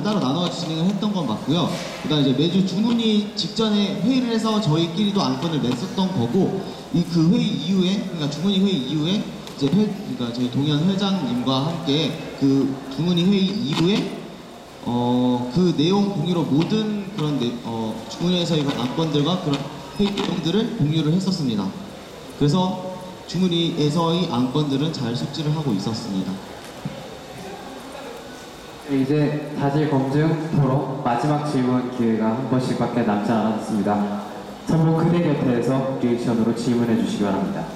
따로 나눠 진행을 했던 건 맞고요. 그다음 이제 매주 주문이 직전에 회의를 해서 저희끼리도 안건을 냈었던 거고, 이 그 회의 이후에, 그러니까 주문이 회의 이후에 이제 그러니까 저희 동현 회장님과 함께 그 주문이 회의 이후에 그 내용 공유로 모든 그런 주문회에서의 안건들과 그런 회의 내용들을 공유를 했었습니다. 그래서 주문회에서의 안건들은 잘 숙지를 하고 있었습니다. 이제 자질 검증 토론 마지막 질문 기회가 한 번씩밖에 남지 않았습니다. 참고 그대 곁에서 리액션으로 질문해 주시기 바랍니다.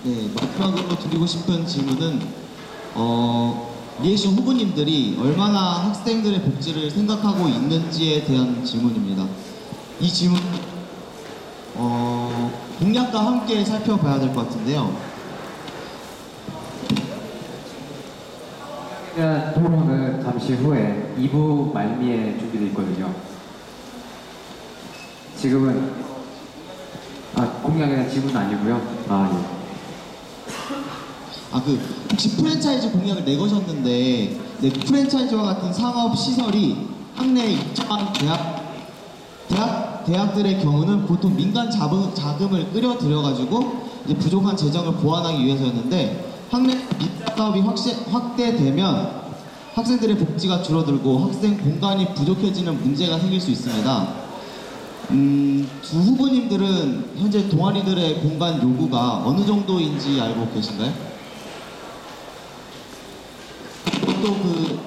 네, 마지막으로 드리고 싶은 질문은 리액션 후보님들이 얼마나 학생들의 복지를 생각하고 있는지에 대한 질문입니다. 이 질문 공약과 함께 살펴봐야 될 것 같은데요. 토론은 잠시 후에 2부 말미에 준비되어 있거든요. 지금은 공약에 대한 질문은 아니고요. 예. 혹시 프랜차이즈 공약을 내거셨는데, 네, 프랜차이즈와 같은 상업 시설이 학내에 입점한 대학들의 경우는 보통 민간 자금을 끌어들여가지고 이제 부족한 재정을 보완하기 위해서였는데, 학내 민간 사업이 확대되면 학생들의 복지가 줄어들고 학생 공간이 부족해지는 문제가 생길 수 있습니다. 두 후보님들은 현재 동아리들의 공간 요구가 어느 정도인지 알고 계신가요? 또 그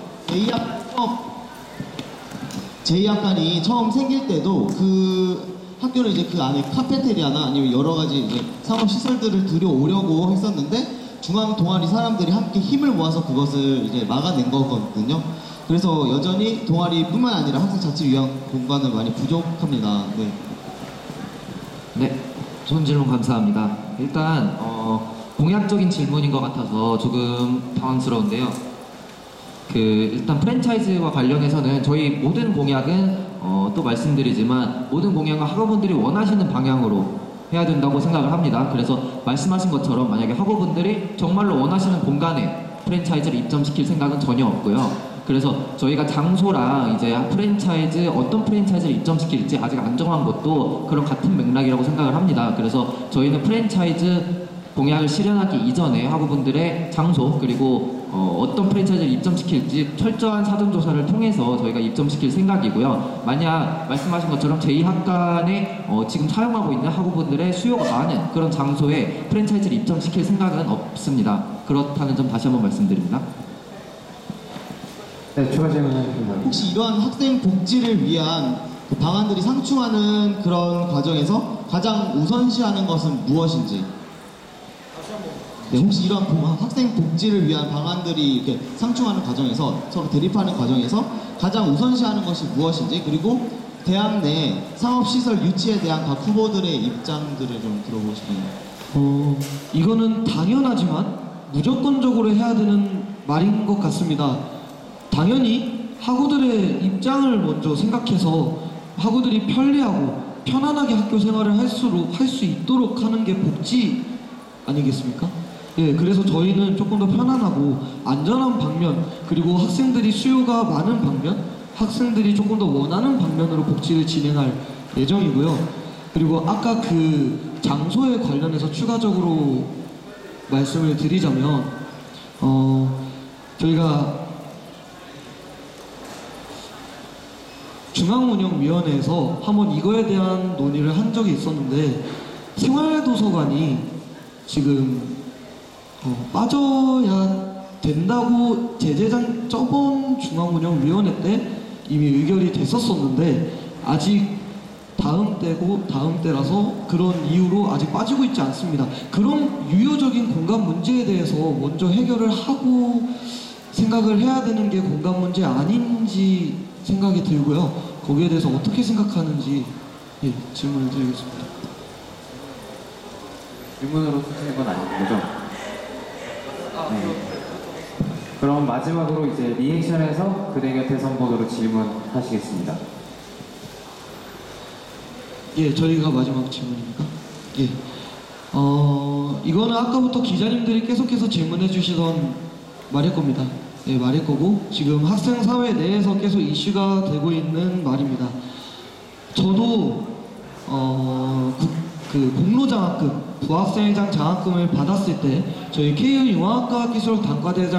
제2학관이 처음 생길 때도 그 학교를 이제 그 안에 카페테리아나 아니면 여러 가지 이제 상업 시설들을 들여오려고 했었는데 중앙 동아리 사람들이 함께 힘을 모아서 그것을 이제 막아낸 거거든요. 그래서 여전히 동아리뿐만 아니라 학생 자치를 위한 공간은 많이 부족합니다. 네. 네, 좋은 질문 감사합니다. 일단 공약적인 질문인 것 같아서 조금 당황스러운데요. 일단 프랜차이즈와 관련해서는 저희 모든 공약은 또 말씀드리지만 모든 공약은 학우분들이 원하시는 방향으로 해야 된다고 생각을 합니다. 그래서 말씀하신 것처럼 만약에 학우분들이 정말로 원하시는 공간에 프랜차이즈를 입점시킬 생각은 전혀 없고요. 그래서 저희가 장소랑 이제 프랜차이즈 어떤 프랜차이즈를 입점시킬지 아직 안 정한 것도 그런 같은 맥락이라고 생각을 합니다. 그래서 저희는 프랜차이즈 공약을 실현하기 이전에 학우분들의 장소 그리고 어떤 프랜차이즈를 입점시킬지 철저한 사전조사를 통해서 저희가 입점시킬 생각이고요. 만약 말씀하신 것처럼 제2학관에 지금 사용하고 있는 학우분들의 수요가 많은 그런 장소에 프랜차이즈를 입점시킬 생각은 없습니다. 그렇다는 점 다시 한번 말씀드립니다. 네, 추가 질문 해주시기 바랍니다. 혹시 이러한 학생 복지를 위한 그 방안들이 상충하는 그런 과정에서 가장 우선시하는 것은 무엇인지? 네, 혹시 이런 학생 복지를 위한 방안들이 이렇게 상충하는 과정에서 서로 대립하는 과정에서 가장 우선시하는 것이 무엇인지, 그리고 대학 내 상업시설 유치에 대한 각 후보들의 입장들을 좀 들어보고 싶네요. 이거는 당연하지만 무조건적으로 해야 되는 말인 것 같습니다. 당연히 학우들의 입장을 먼저 생각해서 학우들이 편리하고 편안하게 학교 생활을 할 수 있도록 하는 게 복지 아니겠습니까? 예, 그래서 저희는 조금 더 편안하고 안전한 방면, 그리고 학생들이 수요가 많은 방면, 학생들이 조금 더 원하는 방면으로 복지를 진행할 예정이고요. 그리고 아까 그 장소에 관련해서 추가적으로 말씀을 드리자면 저희가 중앙운영위원회에서 한번 이거에 대한 논의를 한 적이 있었는데, 생활도서관이 지금 빠져야 된다고 저번 중앙운영위원회 때 이미 의결이 됐었었는데 아직 다음 때라서 그런 이유로 아직 빠지고 있지 않습니다. 그런 유효적인 공간 문제에 대해서 먼저 해결을 하고 생각을 해야 되는 게 공간 문제 아닌지 생각이 들고요. 거기에 대해서 어떻게 생각하는지 질문을 드리겠습니다. 질문으로 쓰시는 건 아닌 거죠? 네. 그럼 마지막으로 이제 리액션에서 그대 곁에 선보기로 질문하시겠습니다. 예, 저희가 마지막 질문입니까? 예. 이거는 아까부터 기자님들이 계속해서 질문해 주시던 말일 겁니다. 네, 말일 거고, 지금 학생 사회 내에서 계속 이슈가 되고 있는 말입니다. 저도, 그 공로장학금, 부학생회장 장학금을 받았을 때, 저희 KU 융합과학기술 단과대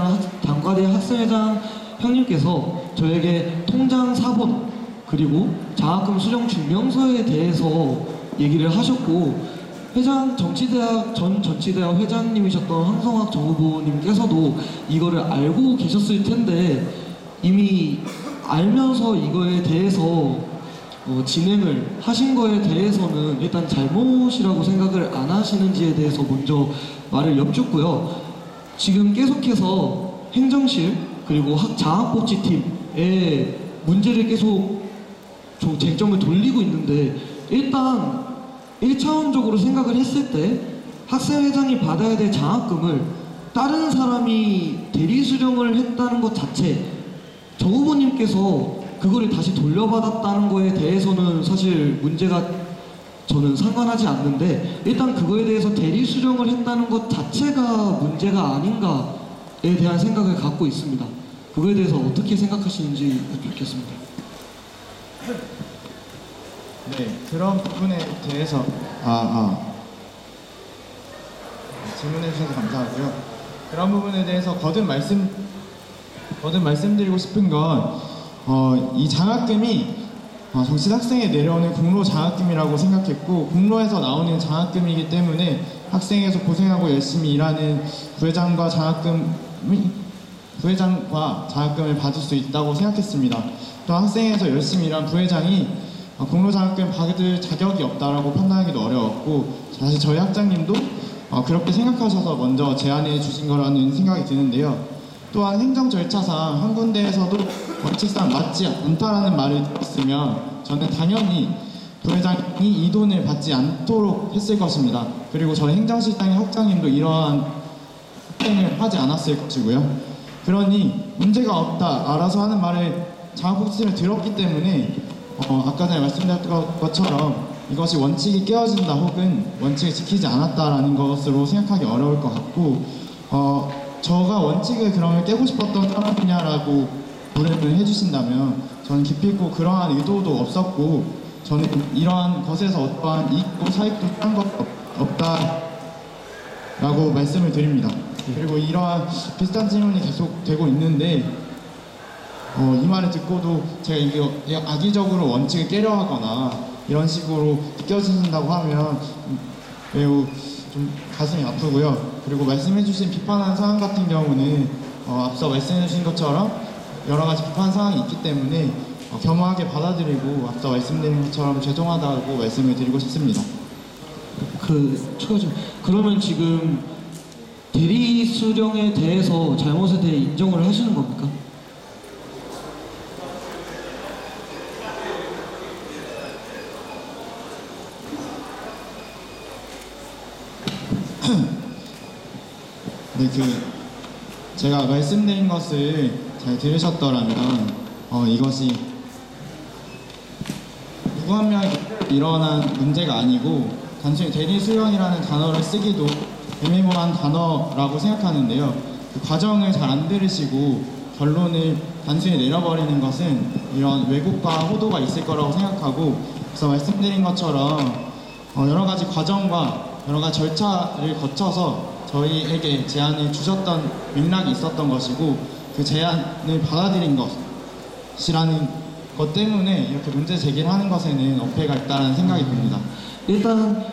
학생회장 형님께서 저에게 통장 사본, 그리고 장학금 수령 증명서에 대해서 얘기를 하셨고, 전 전치대학 회장님이셨던 황성학 정 후보님께서도 이거를 알고 계셨을 텐데 이미 알면서 이거에 대해서 진행을 하신 거에 대해서는 일단 잘못이라고 생각을 안 하시는지에 대해서 먼저 말을 여쭙고요. 지금 계속해서 행정실 그리고 장학복지팀에 문제를 계속 쟁점을 돌리고 있는데, 일단 1차원적으로 생각을 했을 때 학생회장이 받아야 될 장학금을 다른 사람이 대리 수령을 했다는 것 자체, 정 후보님께서 그거를 다시 돌려받았다는 거에 대해서는 사실 문제가 저는 상관하지 않는데, 일단 그거에 대해서 대리 수령을 했다는 것 자체가 문제가 아닌가에 대한 생각을 갖고 있습니다. 그거에 대해서 어떻게 생각하시는지 여쭙겠습니다. 네, 그런 부분에 대해서 질문해 주셔서 감사하고요. 그런 부분에 대해서 거듭 말씀드리고 싶은 건 이 장학금이 정치학생에 내려오는 공로 장학금이라고 생각했고, 공로에서 나오는 장학금이기 때문에 학생에서 고생하고 열심히 일하는 부회장과 장학금을 받을 수 있다고 생각했습니다. 또 학생에서 열심히 일한 부회장이 공로 장학금 받을 자격이 없다라고 판단하기도 어려웠고, 사실 저희 학장님도 그렇게 생각하셔서 먼저 제안해 주신 거라는 생각이 드는데요. 또한 행정 절차상 한 군데에서도 원칙상 맞지 않다라는 말을 들었으면 저는 당연히 부회장이 이 돈을 받지 않도록 했을 것입니다. 그리고 저희 행정실장의 학장님도 이러한 행동을 하지 않았을 것이고요. 그러니 문제가 없다, 알아서 하는 말을 장학복지팀을 들었기 때문에 아까 전에 말씀드렸던 것처럼 이것이 원칙이 깨어진다 혹은 원칙을 지키지 않았다라는 것으로 생각하기 어려울 것 같고, 저가 원칙을 그러면 깨고 싶었던 사람이냐라고 물음을 해주신다면 저는 기필코 그러한 의도도 없었고, 저는 이러한 것에서 어떠한 이익도 사익도 한 것 없다라고 말씀을 드립니다. 그리고 이러한 비슷한 질문이 계속 되고 있는데, 이 말을 듣고도 제가 이게 악의적으로 원칙을 깨려 하거나 이런 식으로 느껴지신다고 하면 매우 좀 가슴이 아프고요. 그리고 말씀해주신 비판한 사항 같은 경우는 앞서 말씀해주신 것처럼 여러 가지 비판 사항이 있기 때문에 겸허하게 받아들이고 앞서 말씀드린 것처럼 죄송하다고 말씀을 드리고 싶습니다. 그러면 지금 대리 수령에 대해서 잘못에 대해 인정을 하시는 겁니까? 네, 제가 말씀드린 것을 잘 들으셨더라면 이것이 누구 한 명이 일어난 문제가 아니고 단순히 대리 수령이라는 단어를 쓰기도 애매모호한 단어라고 생각하는데요. 그 과정을 잘 안 들으시고 결론을 단순히 내려버리는 것은 이런 왜곡과 호도가 있을 거라고 생각하고, 그래서 말씀드린 것처럼 여러 가지 과정과 여러 가지 절차를 거쳐서 저희에게 제안을 주셨던 맥락이 있었던 것이고, 그 제안을 받아들인 것이라는 것 때문에 이렇게 문제 제기를 하는 것에는 어폐가 있다는 생각이 듭니다. 일단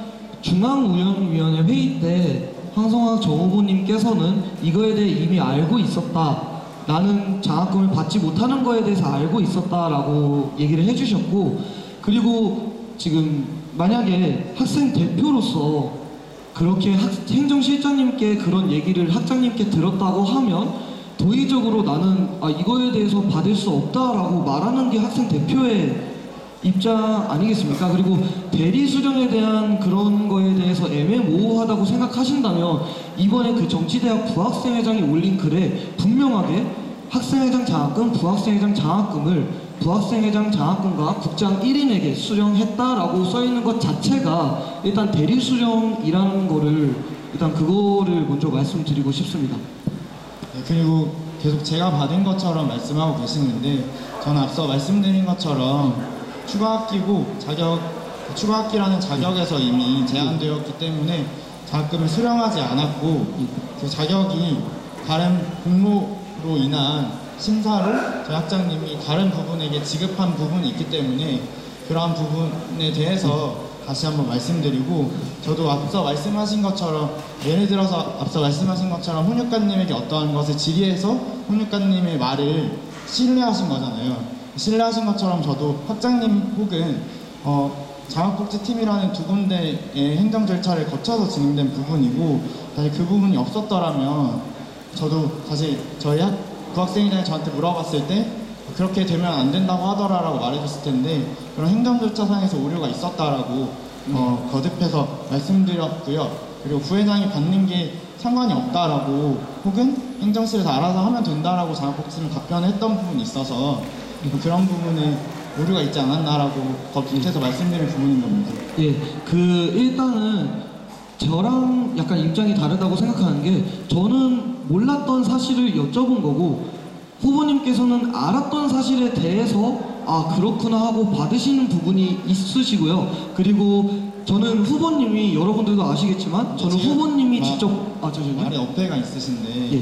중앙우연위원회 회의 때 황성학 정 후보님께서는 이거에 대해 이미 알고 있었다 나는 장학금을 받지 못하는 거에 대해서 알고 있었다라고 얘기를 해주셨고, 그리고 지금 만약에 학생 대표로서 그렇게 행정실장님께 그런 얘기를 학장님께 들었다고 하면 도의적으로 나는 이거에 대해서 받을 수 없다라고 말하는 게 학생 대표의 입장 아니겠습니까? 그리고 대리 수령에 대한 그런 거에 대해서 애매모호하다고 생각하신다면 이번에 그 정치대학 부학생회장이 올린 글에 분명하게 학생회장 장학금, 부학생회장 장학금을 부학생회장 장학금과 국장 1인에게 수령했다라고 써있는 것 자체가 일단 대리 수령이라는 거를 일단 그거를 먼저 말씀드리고 싶습니다. 네, 그리고 계속 제가 받은 것처럼 말씀하고 계시는데 저는 앞서 말씀드린 것처럼 추가학기라는 자격에서 이미 제한되었기 때문에 장학금을 수령하지 않았고 그 자격이 다른 공로로 인한 심사로 저희 학장님이 다른 부분에게 지급한 부분이 있기 때문에 그러한 부분에 대해서 다시 한번 말씀드리고, 저도 앞서 말씀하신 것처럼 예를 들어서 앞서 말씀하신 것처럼 훈육관님에게 어떠한 것을 질의해서 훈육관님의 말을 신뢰하신 거잖아요. 신뢰하신 것처럼 저도 학장님 혹은 장학복지팀이라는 두 군데의 행정 절차를 거쳐서 진행된 부분이고, 사실 그 부분이 없었더라면 저도 사실 저희 부학생회장이 저한테 물어봤을 때 그렇게 되면 안 된다고 하더라라고 말해줬을 텐데 그런 행정 절차상에서 오류가 있었다라고 거듭해서 말씀드렸고요. 그리고 부회장이 받는 게 상관이 없다라고 혹은 행정실에서 알아서 하면 된다라고 장학복지팀이 답변했던 부분이 있어서 그런 부분에 오류가 있지 않았나라고 더 밑에서 말씀드린 부분인 겁니다. 예, 일단은 저랑 약간 입장이 다르다고 생각하는 게, 저는 몰랐던 사실을 여쭤본 거고 후보님께서는 알았던 사실에 대해서 그렇구나 하고 받으시는 부분이 있으시고요. 그리고 저는 후보님이, 여러분들도 아시겠지만 저는 후보님이 직접 잠시만요. 말에 어폐가 있으신데 예.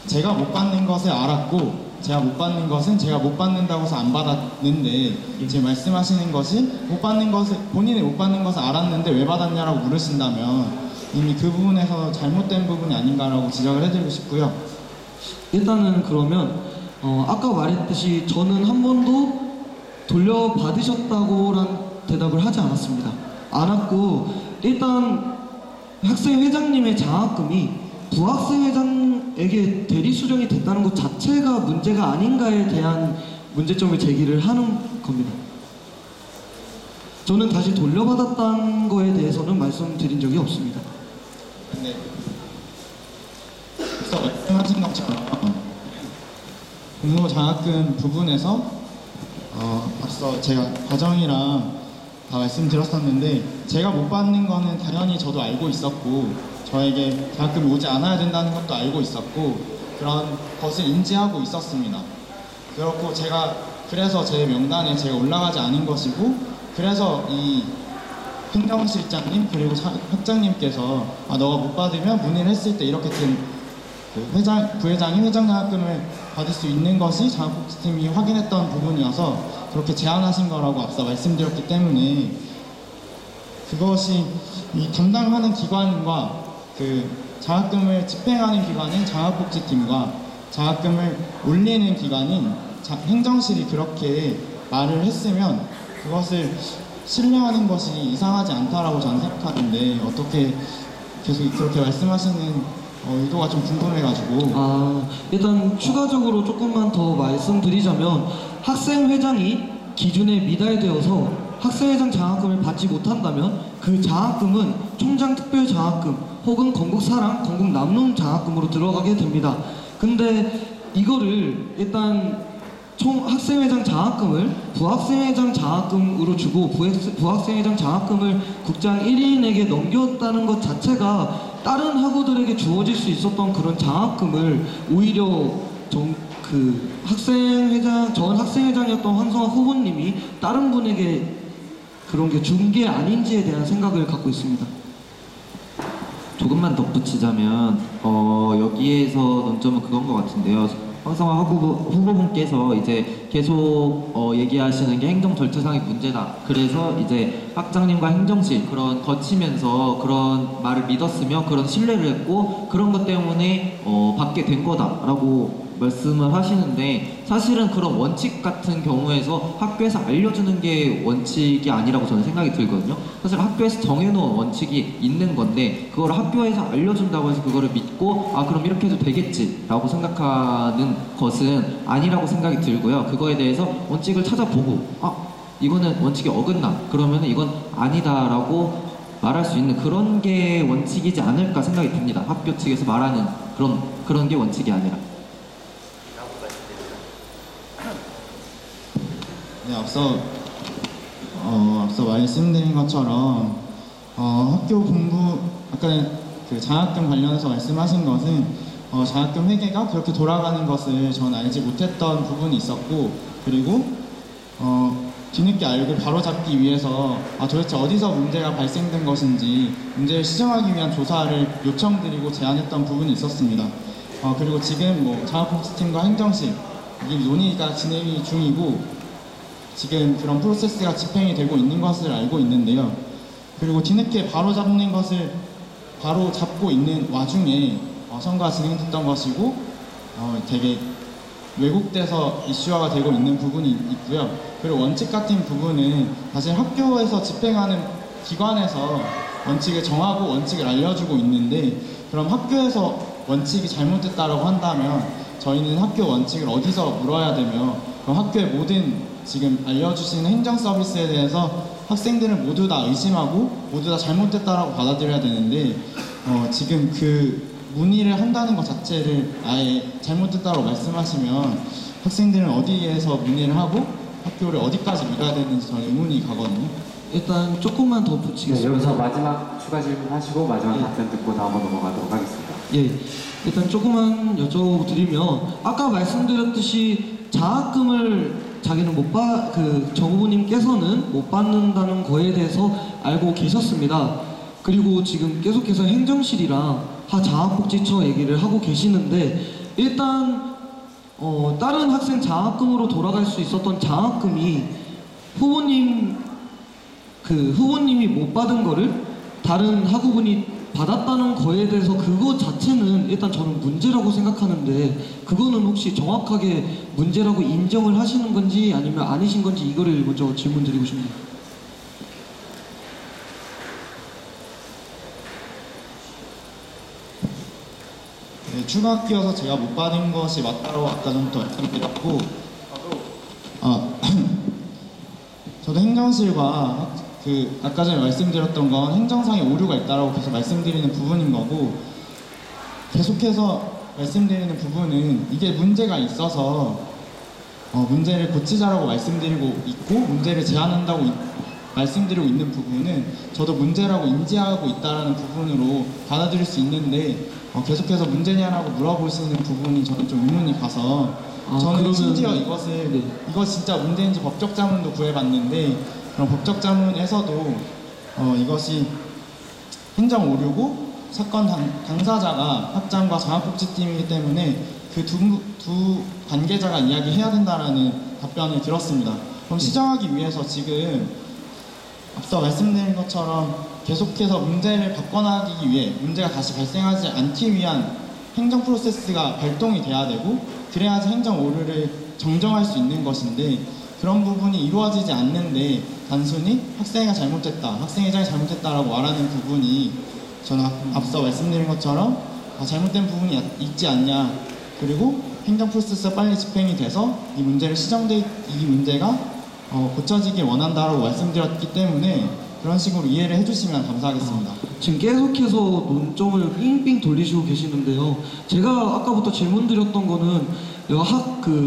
제가 못 받는 것을 알았고 제가 못 받는 것은 제가 못 받는다고 해서 안 받았는데 지금 말씀하시는 것이 본인이 못 받는 것을 알았는데 왜 받았냐라고 물으신다면 이미 그 부분에서 잘못된 부분이 아닌가라고 지적을 해드리고 싶고요. 일단은 그러면 아까 말했듯이 저는 한 번도 돌려받으셨다고란 대답을 하지 않았습니다. 않았고, 일단 학생회장님의 장학금이 부학생회장에게 대리 수령이 됐다는 것 자체가 문제가 아닌가에 대한 문제점을 제기를 하는 겁니다. 저는 다시 돌려받았다는 거에 대해서는 말씀드린 적이 없습니다. 근데 앞서 말씀하신 것처럼 공로 장학금 부분에서 앞서 제가 과정이랑 다 말씀드렸었는데 제가 못 받는 거는 당연히 저도 알고 있었고 저에게 장학금이 오지 않아야 된다는 것도 알고 있었고 그런 것을 인지하고 있었습니다. 그렇고 그래서 제 명단에 제가 올라가지 않은 것이고 그래서 이 행정실장님 그리고 학장님께서 너가 못 받으면 문의를 했을 때 이렇게 된 부회장이 회장장학금을 받을 수 있는 것이 장학복지팀이 확인했던 부분이어서 그렇게 제안하신 거라고 앞서 말씀드렸기 때문에 그것이 이 담당하는 기관과 그 장학금을 집행하는 기관인 장학복지팀과 장학금을 올리는 기관인 행정실이 그렇게 말을 했으면 그것을 신뢰하는 것이 이상하지 않다라고 저는 생각하는데 어떻게 계속 그렇게 말씀하시는 의도가 좀 궁금해가지고. 일단 추가적으로 조금만 더 말씀드리자면 학생회장이 기준에 미달되어서 학생회장 장학금을 받지 못한다면 그 장학금은 총장 특별 장학금 혹은 건국사랑, 건국남농 장학금으로 들어가게 됩니다. 근데 이거를 일단 학생회장 장학금을 부학생회장 장학금으로 주고 부학생회장 장학금을 국장 1인에게 넘겼다는 것 자체가 다른 학우들에게 주어질 수 있었던 그런 장학금을 오히려 전 학생회장이었던 황성학 후보님이 다른 분에게 그런 게 준 게 아닌지에 대한 생각을 갖고 있습니다. 조금만 덧붙이자면 여기에서 논점은 그건 것 같은데요. 황성화 후보분께서 이제 계속 얘기하시는 게 행정 절차상의 문제다. 그래서 이제 학장님과 행정실 거치면서 그런 말을 믿었으며 그런 신뢰를 했고 그런 것 때문에 받게 된 거다라고 말씀을 하시는데 사실은 그런 원칙 같은 경우에서 학교에서 알려주는 게 원칙이 아니라고 저는 생각이 들거든요. 사실 학교에서 정해놓은 원칙이 있는 건데 그걸 학교에서 알려준다고 해서 그거를 믿고 아 그럼 이렇게 해도 되겠지라고 생각하는 것은 아니라고 생각이 들고요. 그거에 대해서 원칙을 찾아보고 아 이거는 원칙이 어긋나 그러면 이건 아니다라고 말할 수 있는 그런 게 원칙이지 않을까 생각이 듭니다. 학교 측에서 말하는 그런 게 원칙이 아니라. 네, 앞서 말씀드린 것처럼 학교 공부 아까 그 장학금 관련해서 말씀하신 것은 장학금 회계가 그렇게 돌아가는 것을 전 알지 못했던 부분이 있었고 그리고 뒤늦게 알고 바로잡기 위해서 도대체 어디서 문제가 발생된 것인지 문제를 시정하기 위한 조사를 요청드리고 제안했던 부분이 있었습니다. 그리고 지금 뭐 장학복지팀과 행정실 이 논의가 진행 중이고 지금 그런 프로세스가 집행이 되고 있는 것을 알고 있는데요. 그리고 뒤늦게 바로잡는 것을 바로잡고 있는 와중에 선거가 진행됐던 것이고 되게 왜곡돼서 이슈화가 되고 있는 부분이 있고요. 그리고 원칙 같은 부분은 사실 학교에서 집행하는 기관에서 원칙을 정하고 원칙을 알려주고 있는데 그럼 학교에서 원칙이 잘못됐다고 한다면 저희는 학교 원칙을 어디서 물어야 되며 그럼 학교의 모든 지금 알려주시는 행정 서비스에 대해서 학생들은 모두 다 의심하고 모두 다 잘못됐다라고 받아들여야 되는데 지금 그 문의를 한다는 것 자체를 아예 잘못됐다고 말씀하시면 학생들은 어디에서 문의를 하고 학교를 어디까지 믿어야 되는지 저는 의문이 가거든요. 일단 조금만 더 네, 붙이겠습니다. 여기서 마지막 추가 질문 하시고 마지막 답변 듣고 다음으로 넘어가도록 하겠습니다. 예, 일단 조금만 여쭤드리면 아까 말씀드렸듯이 장학금을 자기는 정 후보님께서는 못 받는다는 거에 대해서 알고 계셨습니다. 그리고 지금 계속해서 행정실이랑 하 장학복지처 얘기를 하고 계시는데 일단 다른 학생 장학금으로 돌아갈 수 있었던 장학금이 후보님이 못 받은 거를 다른 학우분이 받았다는 거에 대해서 그거 자체는 일단 저는 문제라고 생각하는데 그거는 혹시 정확하게 문제라고 인정을 하시는 건지 아니면 아니신 건지 이거를 먼저 질문 드리고 싶네요. 네, 추가학기여서 제가 못 받은 것이 맞다고 아까 전부터 말씀드렸고 저도 행정실과 아까 전에 말씀드렸던 건 행정상의 오류가 있다고 계속 말씀드리는 부분인 거고 계속해서 말씀드리는 부분은 이게 문제가 있어서 문제를 고치자라고 말씀드리고 있고 문제를 제안한다고 말씀드리고 있는 부분은 저도 문제라고 인지하고 있다는 부분으로 받아들일 수 있는데 계속해서 문제냐라고 물어보시는 부분이 저는 좀 의문이 가서 저는 심지어 이거 진짜 문제인지 법적 자문도 구해봤는데 그런 법적 자문에서도 이것이 행정 오류고 사건 당사자가 학장과 장학복지팀이기 때문에 그 두 관계자가 이야기해야 된다라는 답변을 들었습니다. 그럼 시정하기 위해서 지금 앞서 말씀드린 것처럼 계속해서 문제를 바꿔나가기 위해 문제가 다시 발생하지 않기 위한 행정 프로세스가 발동이 돼야 되고 그래야지 행정 오류를 정정할 수 있는 것인데 그런 부분이 이루어지지 않는데 단순히 학생회가 잘못됐다, 학생회장이 잘못됐다라고 말하는 부분이 저는 앞서 말씀드린 것처럼 잘못된 부분이 있지 않냐 그리고 행정 프로세스가 빨리 집행이 돼서 이 문제가 고쳐지길 원한다라고 말씀드렸기 때문에 그런 식으로 이해를 해주시면 감사하겠습니다. 지금 계속해서 논점을 삥삥 돌리시고 계시는데요. 제가 아까부터 질문 드렸던 거는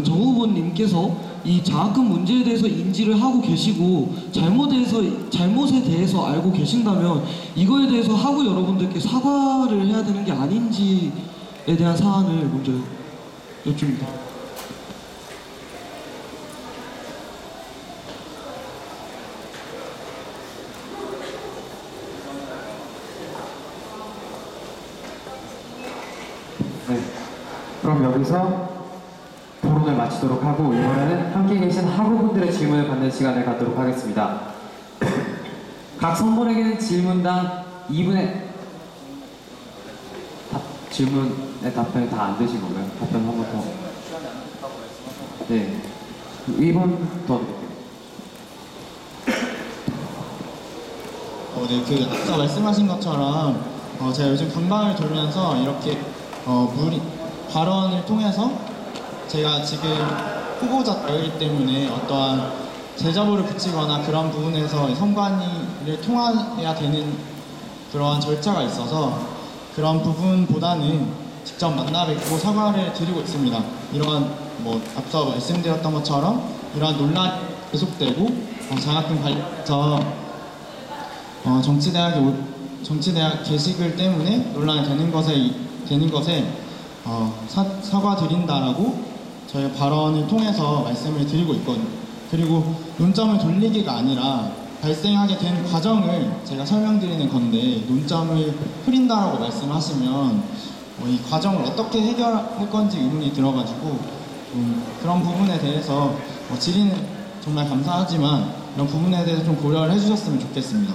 정 후보님께서 이 장학금 문제에 대해서 인지를 하고 계시고 잘못에 대해서 알고 계신다면 이거에 대해서 학우 여러분들께 사과를 해야 되는 게 아닌지에 대한 사안을 먼저 여쭙니다. 네, 그럼 여기서 토론을 마치도록 하고 이번에는 함께 계신 학우분들의 질문을 받는 시간을 갖도록 하겠습니다. 각 선본에게는 질문당 2분의 질문의 답변이 다 안 되신 건가요? 답변 한 번 더. 네. 2분 더 드릴게요. 네, 앞서 말씀하신 것처럼 제가 요즘 감방을 돌면서 이렇게 발언을 통해서 제가 지금 후보자 자격이기 때문에 어떠한 제자보를 붙이거나 그런 부분에서 선관위를 통해야 되는 그러한 절차가 있어서 그런 부분보다는 직접 만나 뵙고 사과를 드리고 있습니다. 이러한 앞서 말씀드렸던 것처럼 이러한 논란이 계속되고 장학금 관련해서 정치대학 게시글 때문에 논란이 되는 것에 사과드린다라고 저희 발언을 통해서 말씀을 드리고 있거든요. 그리고 논점을 돌리기가 아니라 발생하게 된 과정을 제가 설명드리는 건데 논점을 흐린다라고 말씀하시면 이 과정을 어떻게 해결할 건지 의문이 들어가지고 그런 부분에 대해서 질의는 정말 감사하지만 이런 부분에 대해서 좀 고려를 해주셨으면 좋겠습니다.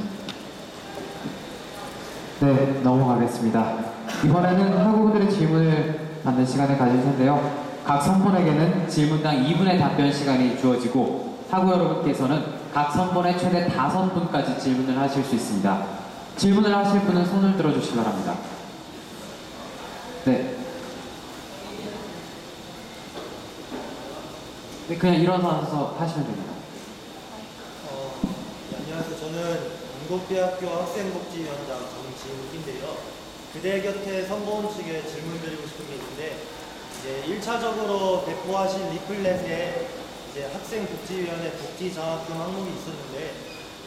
네, 넘어가겠습니다. 이번에는 학우분들의 질문을 받는 시간을 가질 텐데요. 각 선본에게는 질문당 2분의 답변 시간이 주어지고 학우 여러분께서는 각 선본에 최대 5분까지 질문을 하실 수 있습니다. 질문을 하실 분은 손을 들어주시기 바랍니다. 네. 네, 그냥 일어나서 하시면 됩니다. 안녕하세요. 저는 동국대학교 학생복지위원장 정진욱인데요. 그대 곁에 선보원 측에 질문드리고 싶은 게 있는데 이제 1차적으로 배포하신 리플렛에 이제 학생복지위원회 복지장학금 항목이 있었는데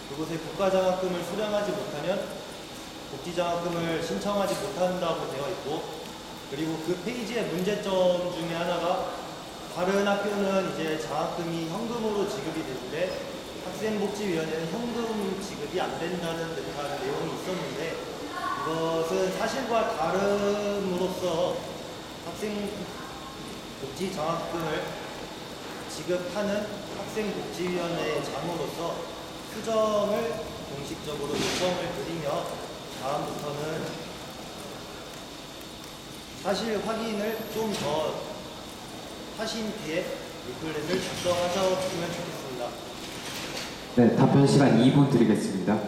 그곳에 국가장학금을 수령하지 못하면 복지장학금을 신청하지 못한다고 되어 있고 그리고 그 페이지의 문제점 중에 하나가 다른 학교는 이제 장학금이 현금으로 지급이 되는데 학생복지위원회는 현금 지급이 안 된다는 듯한 내용이 있었는데 이것은 사실과 다름으로써 학생복지 장학금을 지급하는 학생복지위원회의 장으로서 수정을 공식적으로 요청을 드리며 다음부터는 사실 확인을 좀 더 하신 뒤에 리플렛을 작성하셨으면 좋겠습니다. 네, 답변 시간 2분 드리겠습니다.